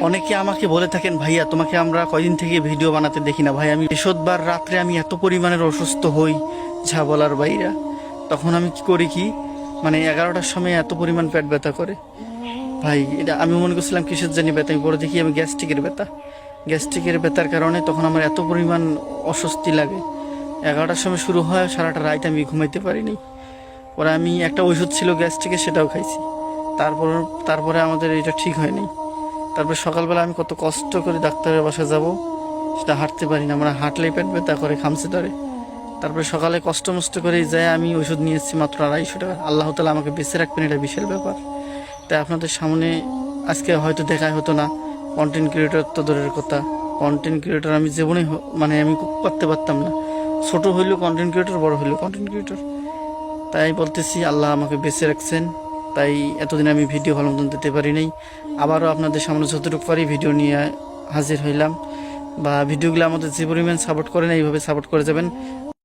অনেকে আমাকে বলে থাকেন, ভাইয়া তোমাকে আমরা কয়দিন থেকে ভিডিও বানাতে দেখি না। ভাই আমি বৃহস্পতিবার রাত্রে আমি এত পরিমাণের অসুস্থ হই যা বলার বাইরা। তখন আমি কি করি কি, মানে 11টার সময় এত পরিমাণ পেট ব্যথা করে ভাই। এটা আমি মনে করছিলাম কিসের জানি ব্যথা, আমি পরে দেখি আমি গ্যাস্ট্রিকের ব্যথা। গ্যাস্ট্রিকের ব্যথার কারণে তখন আমার এত পরিমাণ অস্বস্তি লাগে। 11টার সময় শুরু হয়, সারাটা রাত আমি ঘুমাইতে পারিনি। পরে আমি একটা ওষুধ ছিল গ্যাস্ট্রিকের, সেটাও খাইছি। তারপরে আমাদের এটা ঠিক হয়নি। তারপরে সকালবেলা আমি কত কষ্ট করে ডাক্তারের বাসায় যাব, সেটা হাঁটতে পারি না, মানে হাঁটলেই পেট ব্যথা করে, খামচে ধরে। তারপরে সকালে কষ্ট মষ্ট করে যায় আমি ওষুধ নিয়ে এসেছি মাত্র 250 টাকা। আল্লাহ তালা আমাকে বেঁচে রাখবেন, এটা বিশাল ব্যাপার। তাই আপনাদের সামনে আজকে হয়তো দেখাই হতো না। কন্টেন্ট ক্রিয়েটর তো দূরের কথা, কন্টেন্ট ক্রিয়েটর আমি জীবনে মানে আমি করতে পারতাম না। ছোট হইলেও কন্টেন্ট ক্রিয়েটর, বড় হইলেও কন্টেন্ট ক্রিয়েটর। তাই বলতেছি আল্লাহ আমাকে বেঁচে রাখছেন, তাই এতদিন আমি ভিডিও ভালো মতন দিতে পারি নাই। আবারও আপনাদের সামনে যতটুকু পারি ভিডিও নিয়ে হাজির হইলাম। বা ভিডিওগুলো আমাদের যে পরিমাণ সাপোর্ট করেন এইভাবে সাপোর্ট করে যাবেন।